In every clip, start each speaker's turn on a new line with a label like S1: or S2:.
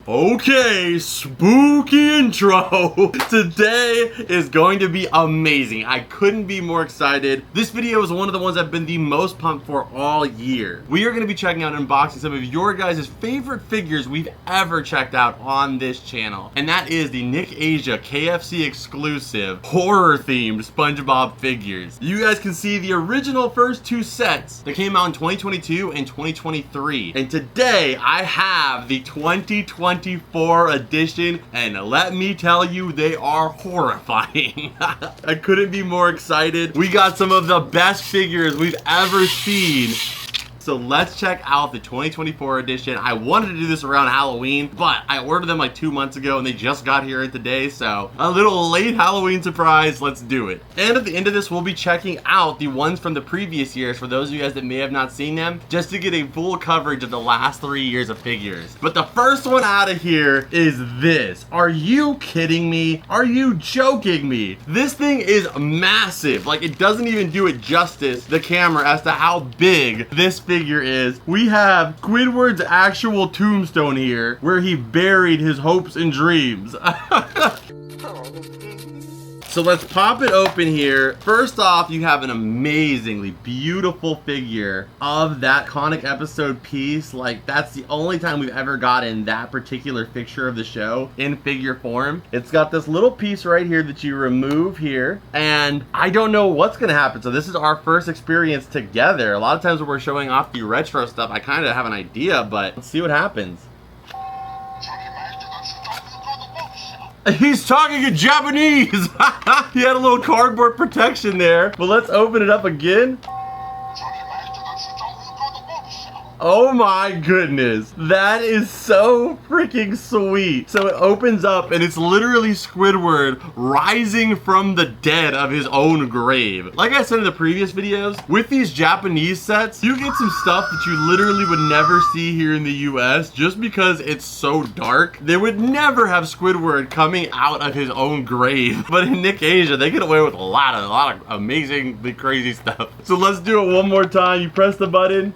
S1: Okay, spooky intro. Today is going to be amazing. I couldn't be more excited. This video is one of the ones I've been the most pumped for all year. We are going to be checking out and unboxing some of your guys' favorite figures we've ever checked out on this channel. And that is the Nick Asia KFC exclusive horror themed SpongeBob figures. You guys can see the original first two sets that came out in 2022 and 2023. And today I have the 2024 edition, and let me tell you, they are horrifying. I couldn't be more excited. We got some of the best figures we've ever seen. So let's check out the 2024 edition. I wanted to do this around Halloween, but I ordered them like 2 months ago and they just got here today, so a little late Halloween surprise. Let's do it. And at the end of this, we'll be checking out the ones from the previous years for those of you guys that may have not seen them, just to get a full coverage of the last 3 years of figures. But the first one out of here is this. Are you kidding me? Are you joking me? This thing is massive. Like, it doesn't even do it justice, the camera, as to how big this figure is. We have Squidward's actual tombstone here, where he buried his hopes and dreams. So let's pop it open here. First off, you have an amazingly beautiful figure of that iconic episode piece. Like, that's the only time we've ever gotten that particular fixture of the show in figure form. It's got this little piece right here that you remove here, and I don't know what's gonna happen. So this is our first experience together. A lot of times when we're showing off the retro stuff, I kind of have an idea, but let's see what happens. He's talking in Japanese. He had a little cardboard protection there, but let's open it up again. Oh my goodness, that is so freaking sweet. So it opens up and it's literally Squidward rising from the dead of his own grave. Like I said in the previous videos, with these Japanese sets, you get some stuff that you literally would never see here in the US just because it's so dark. They would never have Squidward coming out of his own grave. But in Nick Asia, they get away with a lot of amazingly crazy stuff. So let's do it one more time. You press the button.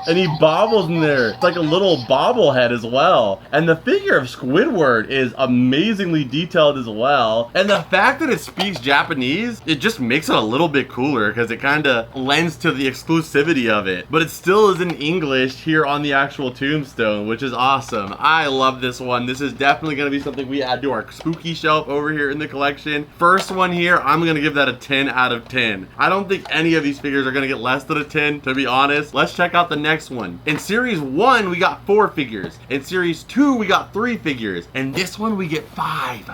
S1: And he bobbles in there. It's like a little bobblehead as well. And the figure of Squidward is amazingly detailed as well. And the fact that it speaks Japanese, it just makes it a little bit cooler because it kind of lends to the exclusivity of it. But it still is in English here on the actual tombstone, which is awesome. I love this one. This is definitely going to be something we add to our spooky shelf over here in the collection. First one here, I'm going to give that a 10 out of 10. I don't think any of these figures are going to get less than a 10, to be honest. Let's check out the next one. In series 1 we got 4 figures. In series 2 we got 3 figures. And this one we get 5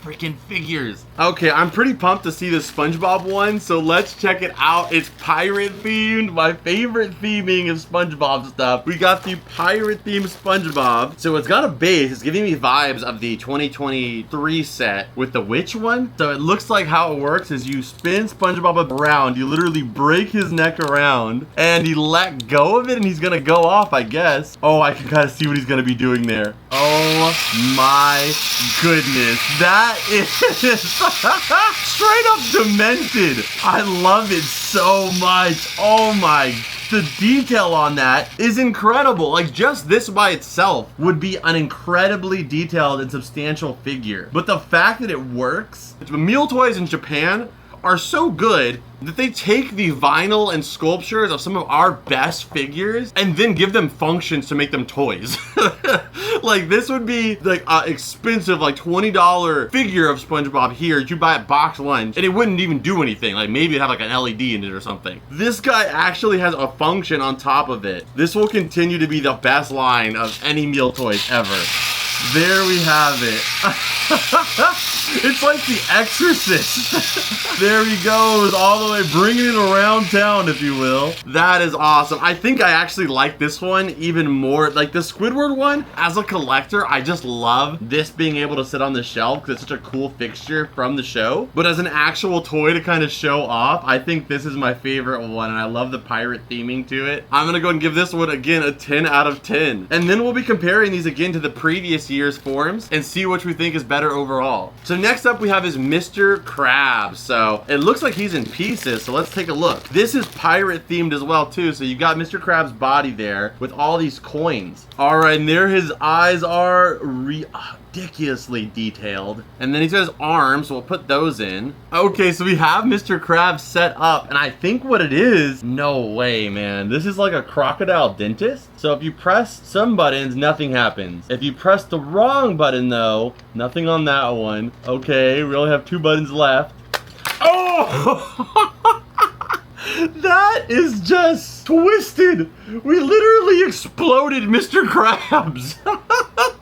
S1: freaking figures. Okay, I'm pretty pumped to see this SpongeBob one, so let's check it out. It's pirate themed, my favorite theming of SpongeBob stuff. We got the pirate themed SpongeBob. So it's got a base. It's giving me vibes of the 2023 set with the witch one. So it looks like how it works is you spin SpongeBob around, you literally break his neck around, and he let go of it and he's gonna go off, I guess. Oh, I can kind of see what he's gonna be doing there. Oh my goodness, that is straight up demented. I love it so much. Oh my, the detail on that is incredible. Like, just this by itself would be an incredibly detailed and substantial figure. But the fact that it works, meal toys in Japan are so good that they take the vinyl and sculptures of some of our best figures and then give them functions to make them toys. Like, this would be like expensive, like $20 figure of SpongeBob here. You buy a box lunch and it wouldn't even do anything. Like, maybe it'd have like an LED in it or something. This guy actually has a function on top of it. This will continue to be the best line of any meal toys ever. There we have it. It's like The Exorcist. There he goes, all the way, bringing it around town, if you will. That is awesome. I think I actually like this one even more. Like the Squidward one, as a collector, I just love this being able to sit on the shelf because it's such a cool fixture from the show. But as an actual toy to kind of show off, I think this is my favorite one, and I love the pirate theming to it. I'm gonna go and give this one, again, a 10 out of 10. And then we'll be comparing these again to the previous previous year's forms and see which we think is better overall. So next up we have is Mr. Krabs. So it looks like he's in pieces, so let's take a look. This is pirate themed as well too, so you've got Mr. Krabs' body there with all these coins. All right, and there his eyes are ridiculously detailed. And then he's got his arms, so we'll put those in. Okay, so we have Mr. Krabs set up, and I think what it is, no way, man. This is like a crocodile dentist. So if you press some buttons, nothing happens. If you press the wrong button though, nothing on that one. Okay, we only have 2 buttons left. Oh! That is just twisted. We literally exploded Mr. Krabs.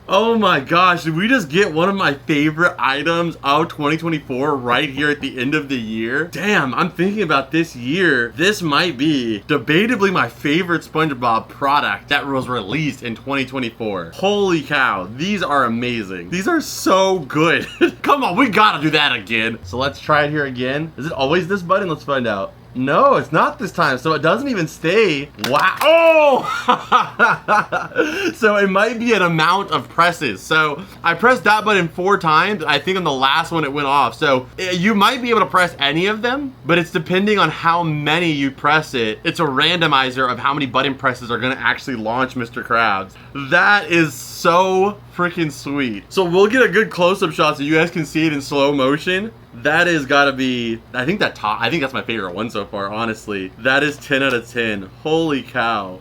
S1: Oh my gosh, did we just get one of my favorite items of 2024 right here at the end of the year? Damn, I'm thinking about this year. This might be debatably my favorite SpongeBob product that was released in 2024. Holy cow, these are amazing. These are so good. Come on, we gotta do that again. So let's try it here again. Is it always this button? Let's find out. No, it's not this time, so it doesn't even stay. Wow. Oh! So it might be an amount of presses. So I pressed that button 4 times. I think on the last one it went off. So you might be able to press any of them, but it's depending on how many you press it. It's a randomizer of how many button presses are gonna actually launch Mr. Krabs. That is so freaking sweet. So we'll get a good close-up shot so you guys can see it in slow motion. That is gotta be, I think that's my favorite one so far, honestly. That is 10 out of 10. Holy cow.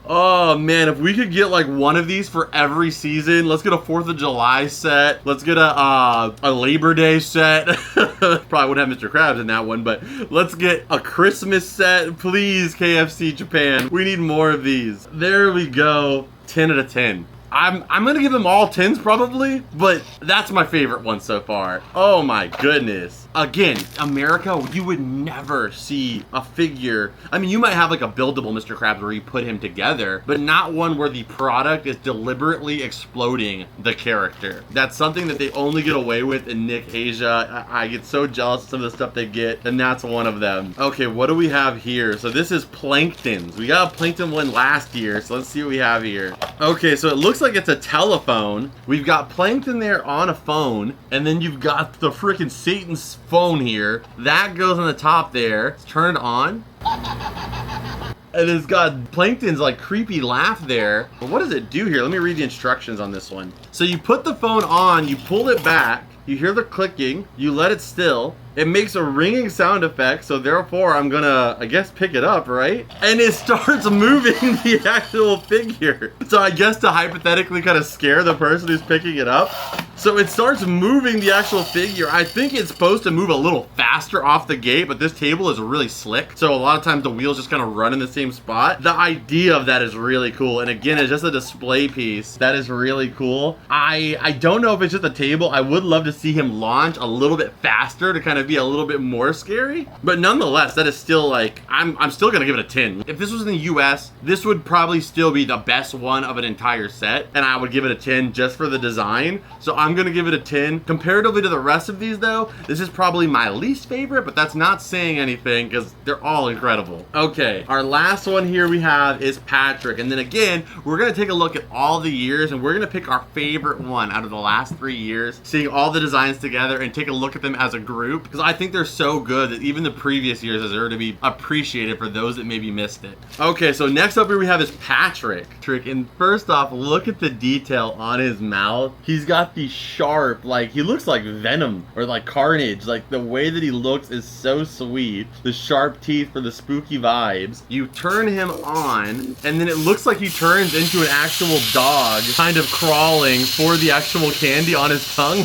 S1: Oh man, if we could get like one of these for every season. Let's get a 4th of July set. Let's get a Labor Day set. Probably wouldn't have Mr. Krabs in that one, but let's get a Christmas set. Please, KFC Japan. We need more of these. There we go. 10 out of 10. I'm gonna give them all 10s probably, but that's my favorite one so far. Oh my goodness. Again, America, you would never see a figure. I mean, you might have like a buildable Mr. Krabs where you put him together, but not one where the product is deliberately exploding the character. That's something that they only get away with in Nick Asia. I get so jealous of some of the stuff they get, and that's one of them. Okay, what do we have here? So this is Plankton's. We got a Plankton one last year, so let's see what we have here. Okay, so it looks like it's a telephone. We've got Plankton there on a phone, and then you've got the freaking Satan's phone here. That goes on the top there. It's turned on. And it's got Plankton's like creepy laugh there. But what does it do here? Let me read the instructions on this one. So you put the phone on, you pull it back, you hear the clicking, you let it still. It makes a ringing sound effect, so therefore I'm gonna, I guess, pick it up, right? And it starts moving the actual figure. So I guess to hypothetically kind of scare the person who's picking it up. So it starts moving the actual figure. I think it's supposed to move a little faster off the gate, but this table is really slick. So a lot of times the wheels just kind of run in the same spot. The idea of that is really cool. And again, it's just a display piece. That is really cool. I don't know if it's just a table. I would love to see him launch a little bit faster to kind of be a little bit more scary, but nonetheless, that is still like, I'm still gonna give it a 10. If this was in the US, this would probably still be the best one of an entire set, and I would give it a 10 just for the design. So I'm gonna give it a 10. Comparatively to the rest of these though, this is probably my least favorite, but that's not saying anything because they're all incredible. Okay, our last one here we have is Patrick, and then again, we're gonna take a look at all the years and we're gonna pick our favorite one out of the last 3 years, seeing all the designs together and take a look at them as a group, because I think they're so good that even the previous years deserve to be appreciated for those that maybe missed it. Okay, so next up here we have is Patrick. And first off, look at the detail on his mouth. He's got the sharp, like, he looks like Venom or like Carnage. Like, the way that he looks is so sweet. The sharp teeth for the spooky vibes. You turn him on, and then it looks like he turns into an actual dog, kind of crawling for the actual candy on his tongue.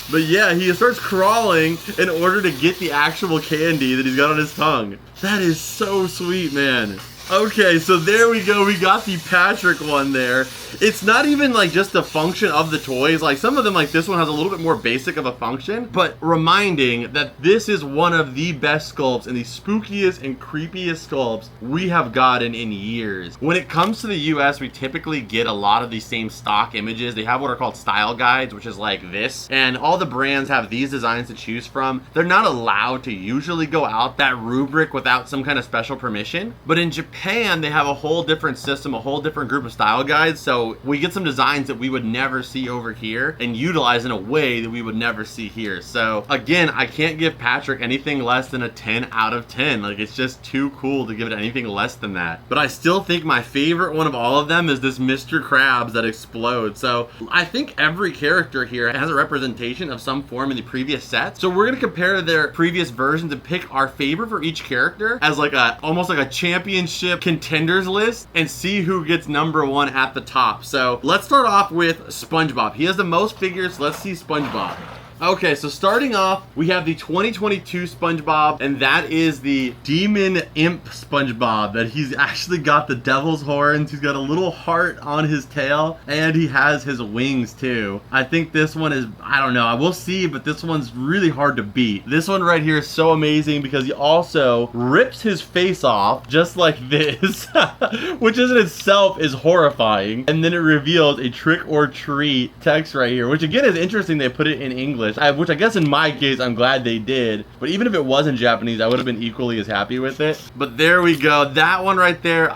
S1: But yeah, he starts crawling in order to get the actual candy that he's got on his tongue. That is so sweet, man. Okay, so there we go. We got the Patrick one there. It's not even like just the function of the toys. Like some of them, like this one, has a little bit more basic of a function, but reminding that this is one of the best sculpts and the spookiest and creepiest sculpts we have gotten in years. When it comes to the US, we typically get a lot of these same stock images. They have what are called style guides, which is like this, and all the brands have these designs to choose from. They're not allowed to usually go out that rubric without some kind of special permission, but in Japan, Japan, they have a whole different system, a whole different group of style guides. So we get some designs that we would never see over here and utilize in a way that we would never see here. So again, I can't give Patrick anything less than a 10 out of 10. Like, it's just too cool to give it anything less than that. But I still think my favorite one of all of them is this Mr. Krabs that explodes. So I think every character here has a representation of some form in the previous set. So we're gonna compare their previous versions and pick our favorite for each character as like almost like a championship contenders list and see who gets number one at the top. So let's start off with SpongeBob. He has the most figures, so let's see SpongeBob. Okay, so starting off, we have the 2022 SpongeBob, and that is the Demon Imp SpongeBob, that he's actually got the devil's horns, he's got a little heart on his tail, and he has his wings too. I think this one is, I don't know, I will see, but this one's really hard to beat. This one right here is so amazing because he also rips his face off, just like this, which in itself is horrifying, and then it reveals a trick or treat text right here, which again is interesting they put it in English. Which I guess in my case, I'm glad they did. But even if it was in Japanese, I would have been equally as happy with it. But there we go. That one right there.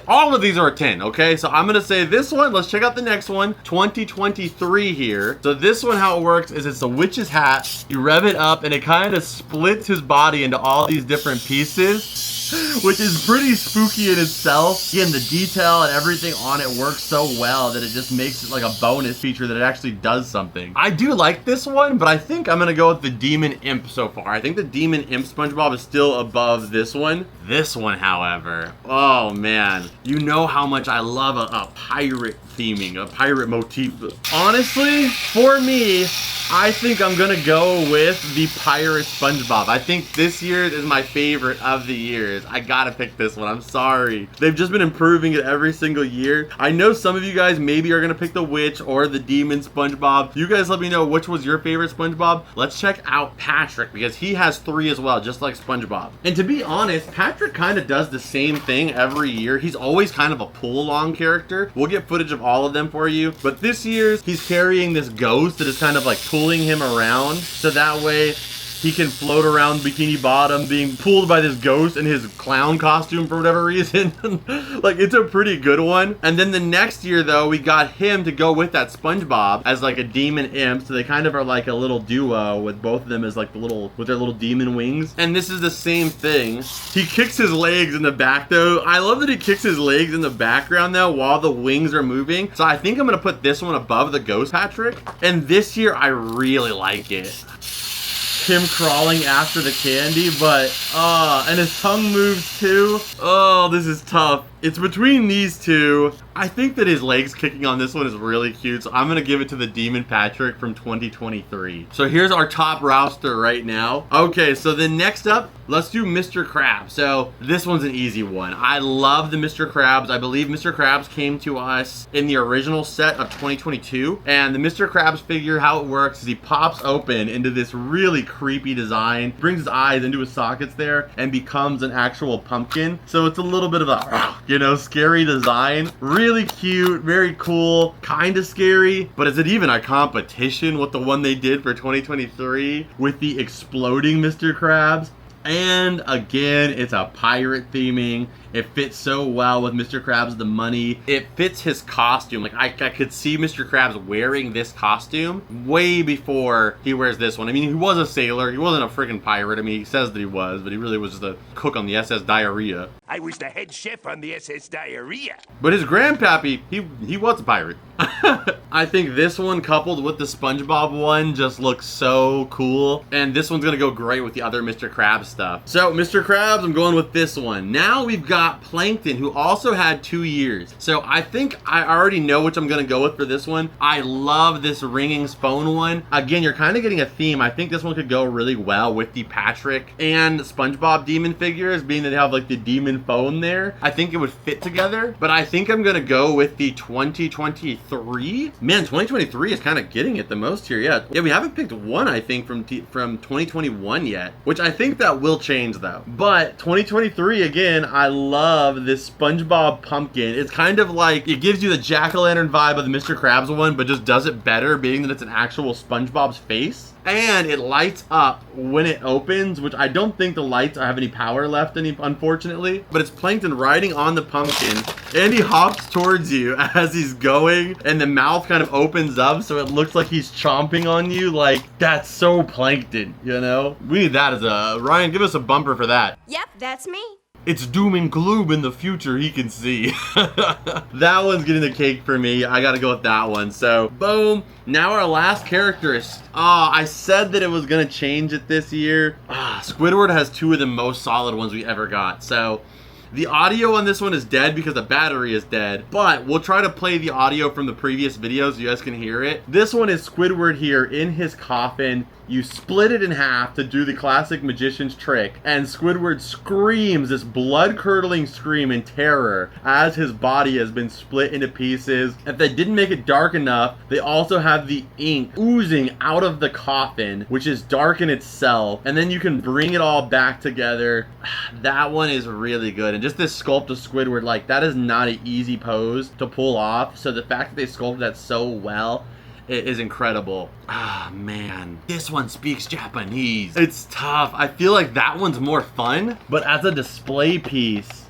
S1: All of these are a 10, okay? So I'm going to say this one. Let's check out the next one. 2023 here. So this one, how it works is it's a witch's hat. You rev it up, and it kind of splits his body into all these different pieces, which is pretty spooky in itself. Again, the detail and everything on it works so well that it just makes it like a bonus feature that it actually does something. I do like this one, but I think I'm gonna go with the Demon Imp so far. I think the Demon Imp SpongeBob is still above this one. This one, however, oh man, you know how much I love a pirate theming, a pirate motif. Honestly, for me, I think I'm gonna go with the Pirate SpongeBob. I think this year is my favorite of the years. I gotta pick this one, I'm sorry. They've just been improving it every single year. I know some of you guys maybe are gonna pick the Witch or the Demon SpongeBob. You guys let me know which was your favorite SpongeBob. Let's check out Patrick because he has 3 as well, just like SpongeBob. And to be honest, Patrick kind of does the same thing every year. He's always kind of a pull-along character. We'll get footage of all of them for you. But this year's, he's carrying this ghost that is kind of like pulling him around, so that way he can float around Bikini Bottom being pulled by this ghost in his clown costume for whatever reason. Like, it's a pretty good one. And then the next year though, we got him to go with that SpongeBob as like a demon imp, so they kind of are like a little duo with both of them as like with their little demon wings. And this is the same thing. He kicks his legs in the back though. I love that he kicks his legs in the background though while the wings are moving. So I think I'm gonna put this one above the Ghost Patrick. And this year I really like it. Him crawling after the candy, but and his tongue moves too. Oh, this is tough. It's between these two. I think that his legs kicking on this one is really cute, so I'm gonna give it to the Demon Patrick from 2023. So here's our top roster right now. Okay, so then next up, let's do Mr. Krabs. So this one's an easy one. I love the Mr. Krabs. I believe Mr. Krabs came to us in the original set of 2022. And the Mr. Krabs figure, how it works is he pops open into this really creepy design, brings his eyes into his sockets there, and becomes an actual pumpkin. So it's a little bit of a, you know, scary design. Really cute, very cool, kind of scary. But is it even a competition with the one they did for 2023 with the exploding Mr. Krabs? And again, it's a pirate theming. It fits so well with Mr. Krabs the money. It fits his costume. Like I could see Mr. Krabs wearing this costume way before he wears this one. I mean, he was a sailor. He wasn't a freaking pirate. I mean, he says that he was, but he really was just a cook on the SS Diarrhea.
S2: I was the head chef on the SS Diarrhea.
S1: But his grandpappy, he was a pirate. I think this one coupled with the SpongeBob one just looks so cool. And this one's gonna go great with the other Mr. Krabs stuff. So Mr. Krabs, I'm going with this one. Now we've got Plankton, who also had 2 years. So I think I already know which I'm gonna go with for this one. I love this ringing phone one. Again, you're kind of getting a theme. I think this one could go really well with the Patrick and SpongeBob demon figures, being that they have like the demon phone there. I think it would fit together, but I think I'm gonna go with the 2023. Man, 2023 is kind of getting it the most here. Yeah, we haven't picked one, I think, from 2021 yet, which I think that will change though. But 2023, again, I love this SpongeBob pumpkin. It's kind of like, it gives you the jack-o'-lantern vibe of the Mr. Krabs one, but just does it better, being that it's an actual SpongeBob's face. And it lights up when it opens, which I don't think the lights have any power left, unfortunately. But it's Plankton riding on the pumpkin, and he hops towards you as he's going, and the mouth kind of opens up so it looks like he's chomping on you. Like, that's so Plankton, you know? We need that as a... Ryan, give us a bumper for that.
S3: Yep, that's me.
S1: It's doom and gloom in the future, he can see. That one's getting the cake for me. I gotta go with that one. So, boom. Now our last character is... I said that it was gonna change it this year. Squidward has two of the most solid ones we ever got. So, the audio on this one is dead because the battery is dead, but we'll try to play the audio from the previous videos so you guys can hear it. This one is Squidward here in his coffin. You split it in half to do the classic magician's trick, and Squidward screams this blood-curdling scream in terror as his body has been split into pieces. If they didn't make it dark enough, they also have the ink oozing out of the coffin, which is dark in itself, and then you can bring it all back together. That one is really good, and just this sculpt of Squidward, like, that is not an easy pose to pull off, so the fact that they sculpted that so well is incredible. Man, this one speaks Japanese. It's tough. I feel like that one's more fun, but as a display piece,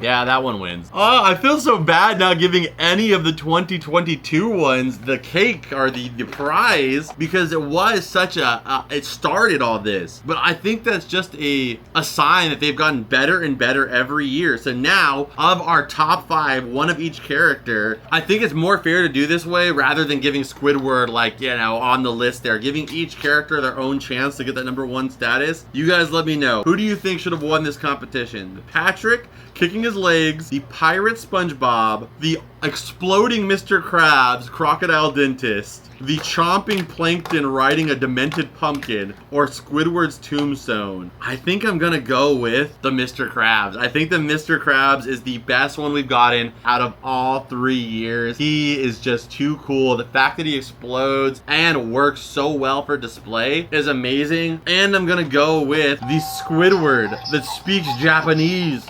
S1: yeah, that one wins. Oh, I feel so bad now giving any of the 2022 ones the cake or the prize, because it was such a, it started all this. But I think that's just a sign that they've gotten better and better every year. So now, of our top 5, one of each character, I think it's more fair to do this way rather than giving Squidward, like, you know, on the list there. Giving each character their own chance to get that #1 status. You guys let me know. Who do you think should have won this competition? Patrick kicking his legs, the pirate SpongeBob, the exploding Mr. Krabs, crocodile dentist, the chomping Plankton riding a demented pumpkin, or Squidward's tombstone? I think I'm gonna go with the Mr. Krabs. I think the Mr. Krabs is the best one we've gotten out of all 3 years. He is just too cool. The fact that he explodes and works so well for display is amazing. And I'm gonna go with the Squidward that speaks Japanese.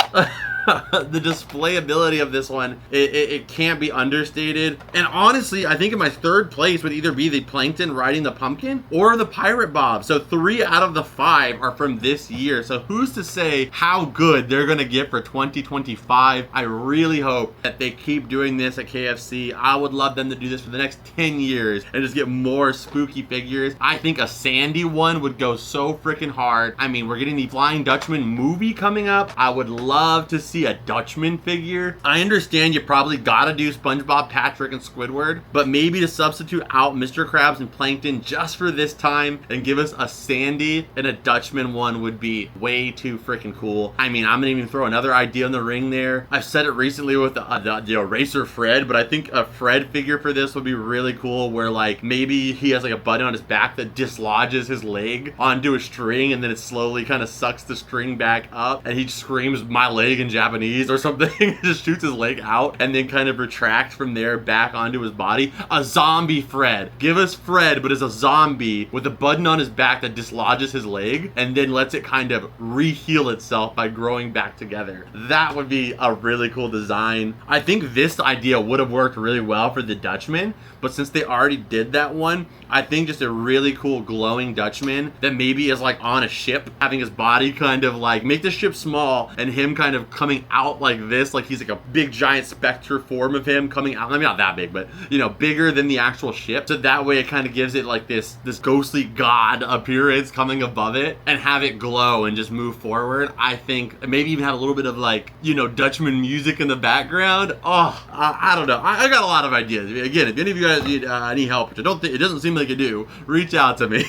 S1: The display ability of this one, it can't be understated. And honestly, I think in my 3rd place would either be the Plankton riding the pumpkin or the Pirate Bob. So 3 out of the 5 are from this year. So who's to say how good they're gonna get for 2025? I really hope that they keep doing this at KFC. I would love them to do this for the next 10 years and just get more spooky figures. I think a Sandy one would go so freaking hard. I mean, we're getting the Flying Dutchman movie coming up. I would love to see a Dutchman figure. I understand you probably gotta do SpongeBob, Patrick, and Squidward, but maybe to substitute out Mr. Krabs and Plankton just for this time and give us a Sandy and a Dutchman one would be way too freaking cool. I mean, I'm gonna even throw another idea in the ring there. I've said it recently with the Eraser Fred, but I think a Fred figure for this would be really cool, where like maybe he has like a button on his back that dislodges his leg onto a string, and then it slowly kind of sucks the string back up, and he screams "my leg" in Japanese or something. Just shoots his leg out and then kind of retracts from there back onto his body. A zombie Fred. Give us Fred, but as a zombie with a button on his back that dislodges his leg and then lets it kind of re-heal itself by growing back together. That would be a really cool design. I think this idea would have worked really well for the Dutchman, but since they already did that one, I think just a really cool glowing Dutchman that maybe is like on a ship, having his body kind of like, make the ship small and him kind of coming out like this, like he's like a big giant specter form of him coming out. I mean, not that big, but you know, bigger than the actual ship. So that way it kind of gives it like this ghostly god appearance coming above it, and have it glow and just move forward. I think maybe even have a little bit of like, you know, Dutchman music in the background. Oh, I don't know. I got a lot of ideas. Again, if any of you guys need any help, which I don't think, it doesn't seem like you do, reach out to me.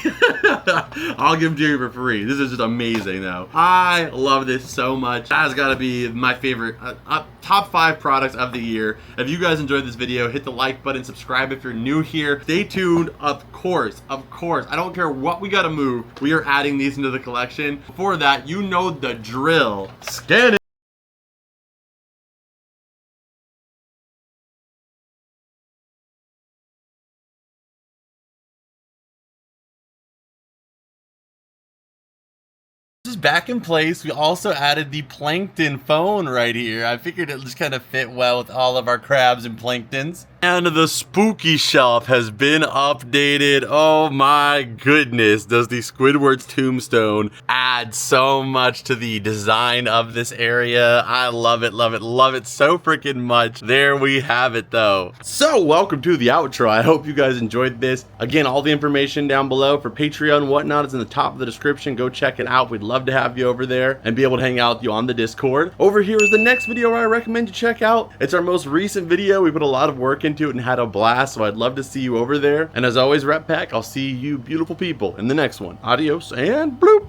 S1: I'll give them to you for free. This is just amazing though. I love this so much. That's gotta be my favorite top 5 products of the year. If you guys enjoyed this video, hit the like button, subscribe if you're new here. Stay tuned, of course. I don't care what we gotta move. We are adding these into the collection. Before that, you know the drill. Scan it. Just back in place, we also added the Plankton phone right here. I figured it just kind of fit well with all of our Krabs and Planktons. And the spooky shelf has been updated. Oh my goodness, does the Squidward's tombstone add so much to the design of this area. I love it, love it, love it so freaking much. There we have it though. So welcome to the outro. I hope you guys enjoyed this. Again, all the information down below for Patreon and whatnot is in the top of the description. Go check it out. We'd love to have you over there and be able to hang out with you on the Discord. Over here is the next video I recommend you check out. It's our most recent video. We put a lot of work into it and had a blast, so I'd love to see you over there. And as always, Rep Pack, I'll see you beautiful people in the next one. Adios and blue.